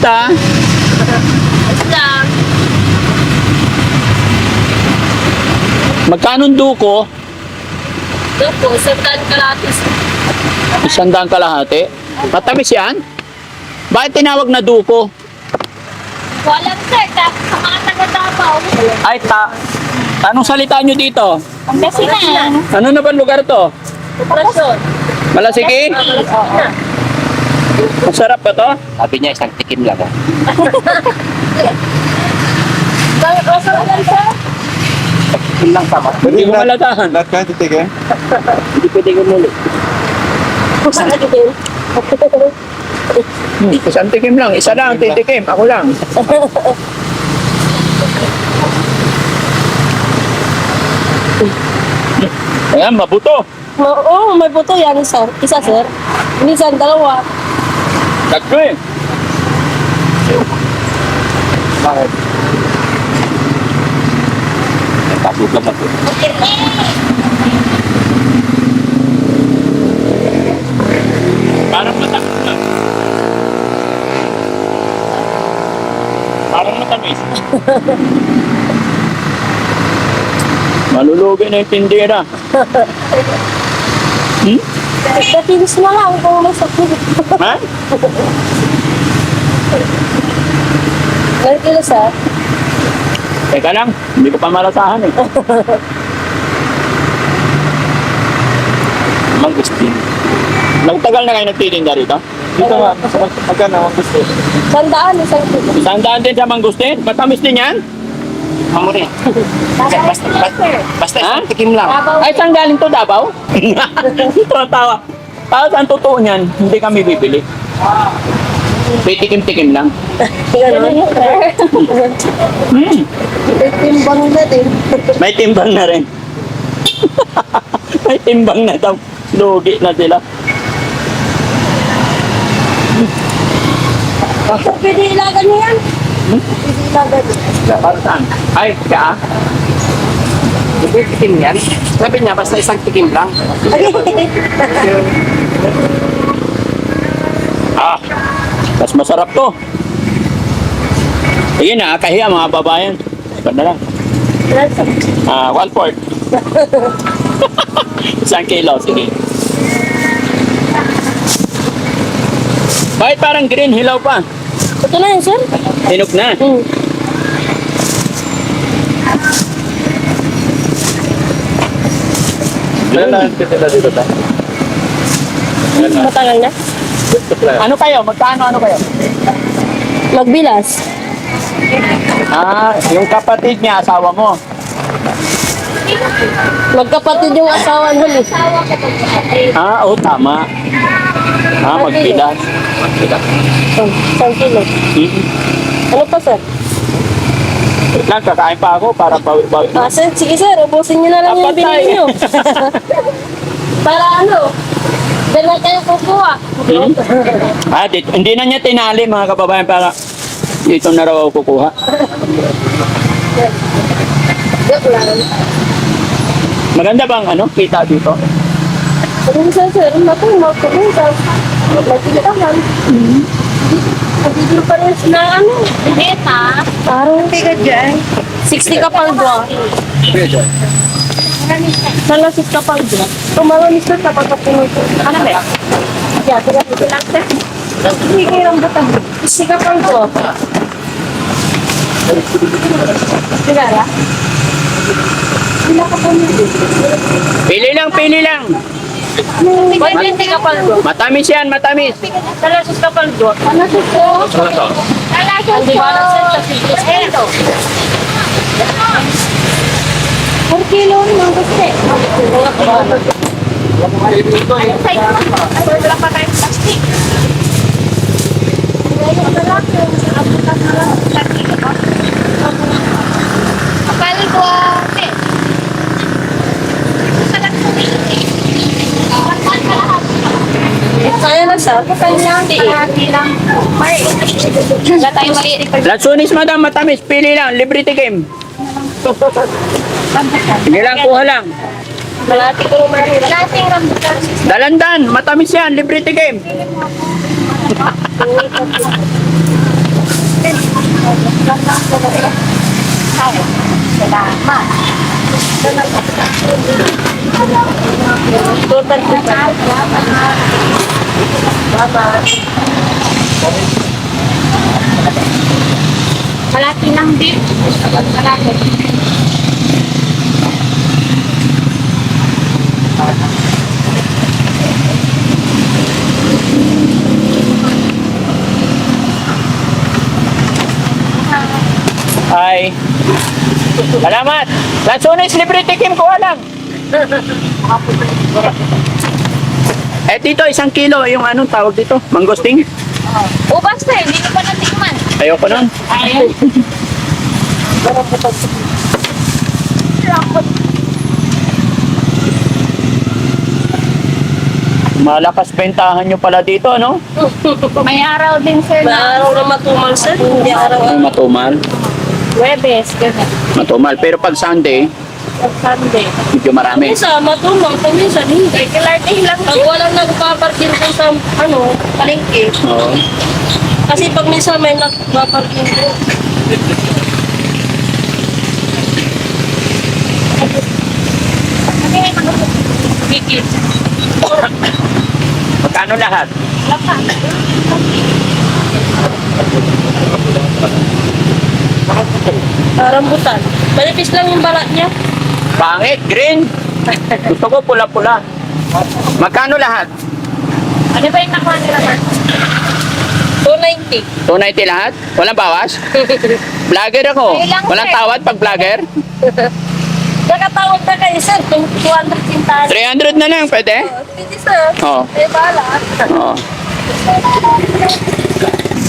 Kamusta? Lang. Magkano ang duko? Doon po, sandaan kalatis. 100 kalahati. Matamis yan? Bakit tinawag na duko? Walang sir, sa mga taga-Davao. Ay, anong salita nyo dito? Pangasinan. Ano na ba lugar to? Operasyon. Malasiki? Masarap ba to? Sabi niya, isang tikim lang. Masarap lang sir. Tikim lang sama. Hindi ko malatahan. Lahat kayo titigil? Hindi pwede ko muli. Saan na din? Isang tikim lang. Isa lang, titikim. Ako lang. Ayan, mabuto. Oo, may buto yan sir. Isa sir. Minsan dalawa. Tatlo eh. Bakit? Nagkasugat na po. Parang matamis na. Parang matamis. Malulugi na yung tindera. Katinis na lang kung masakit. Ha? Meron kilo sir. Teka lang, hindi ko pa malasahan eh. Mangustin. Nagtagal na kayo nagtitinda rito? Dito nga, magkano ang gusto? Sandaan, isang kilo. Sandaan din sa mangustin? Matamis din yan? Amo rin. Basta Ha? isang tikim lang. Ay, saan galing to, Davao? Tumatawa. Para saan totoo niyan, hindi kami bibili. Tikim-tikim lang. Ganun yun sir. Timbang na din. May timbang na rin. May timbang na daw. Lugi na sila. Pwede ilagan niyo yan. Pwede ilagan. Para saan? Ay, siya. Hindi tikim yan. Sabi niya, basta isang tikim lang. Ah, mas masarap to. Sige na, kahiya mga babayan. Ganda lang. 1/4. Isang kilo, sige. Bakit parang green hilaw pa? Ito na yun sir. Hinog na. Ilan lang ang titila dito tayo? Matagal na. Ano kayo? Magkano ano kayo? Magbilas. Ah, yung kapatid niya, asawa mo. Magkapatid yung asawa nun eh. Ah, oo, tama. Ah, magbilas. Magbilas. Oh, isang kilo. Ano pa sir? Wait lang, kakain pa ako para bawi-bawi. Ah, sir, sige sir, ubusin niyo na lang yung Apat binili tayo. niyo. Para ano? Dahil na kayo kukuha. Ah, dito, hindi na niya tinali mga kababayan para dito na raw ako kukuha. Joke lang. Maganda bang ano, kita dito? Sabi sir, naku, magkukuha. Magkita man. Magiging pa rin na ano. Beta. Parang tiga dyan. 60 kapal doon. Sana 6 kapal doon. Tumalong sir kapag kapinuto. Ano ba? Yeah, sila dito lang sir. Sige, rambutan. 60 kapal doon. Sigara? Sila kapal nito. Pili lang, pili lang. 20 kapal doon. Matamis yan, matamis. Talasos kapal doon. Talasos po. Talasos po. Ito. 4 kilo ng gusto. Wala pa tayong plastic. Kapal ko ate. Salat ko kaya na siya. Kanya kalahati lang. Wala tayong maliit. Lansunis madam, matamis. Pili lang, libre tikim. Sige lang, kuha lang. Malati ko naman. Lating rambutan. Dalandan, matamis yan, libre tikim. Salamat. Total ko pa. Malaki lang din. Malaki. Hi. Salamat. Lansones, libre tikim ko lang. Eh dito, 1 kilo, yung anong tawag dito? Mangosting? O basta, hindi ko pa natikman. Ayoko nun. Ayan. Malakas bentahan nyo pala dito, ano? May araw din, sir, na araw na matumal, sir. Hindi araw Ay, matumal. Webes, ganun. Matumal. Pero pag Sunday, Sunday. medyo marami. Minsan, matumal. Minsan, hindi. Regular day lang. Pag walang nagpaparking ko sa, palengke. Oo. Kasi pag minsan may nagpaparking ko. Bigit. Magkano lahat? Rambutan. Manipis lang yung balat niya. Pangit, green. Gusto ko pula-pula. Magkano lahat? Ano ba yung nakuha nila, sir? 290. 290 lahat? Walang bawas? Vlogger ako. Walang tawad pag vlogger? Nakatawag na kayo, sir. 200 sintahan. 300 na lang, pwede? Pwede, sir. Oo. Eh, bala. Oo.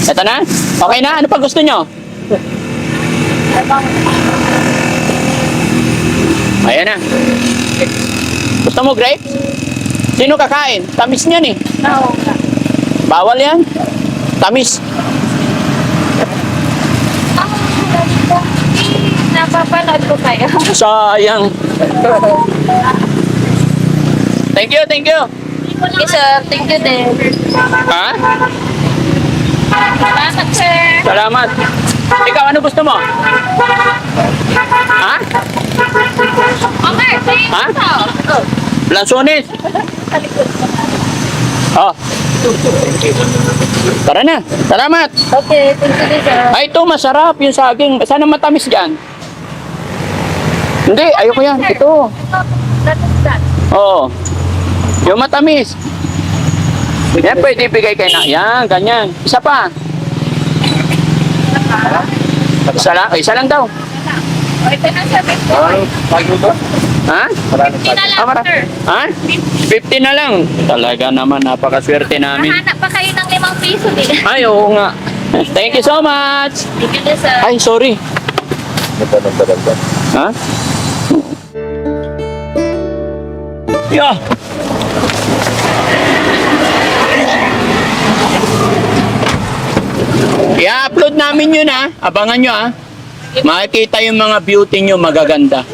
Ito na? Okay na? Ano pa gusto nyo? Ayan na. Gusto mo grapes? Sino kakain? Tamis niyan eh. Oo. Bawal yan. Tamis. Napapanood ko kayo. Sayang. Thank you, thank you. Okay, sir. Thank you din. Ha? Salamat, sir. Salamat. Ikaw, ano gusto mo? Ha? Okay, thank Ha? you. Lansones. Oh. Tara na. Salamat. Okay, thank you din, sir. Ay, ito masarap yung saging. Sana matamis dyan. Hindi, ayoko yan. Ito. That is that. Oo. Yung matamis. Yan, pwede ibigay kay na. Yan, ganyan. Isa pa. Isa lang daw. O, ito na, sir. Ha? 50 na lang, mara- sir. Ha? 50 na lang. Talaga naman, napakaswerte namin. Mahanap pa kayo ng 5 piso, di? Ay, oo nga. Thank you so much. Thank you din, sir. Ay, sorry. Ha? Yeah. I-upload namin yun ha. Abangan nyo ha. Makikita yung mga beauty nyo magaganda.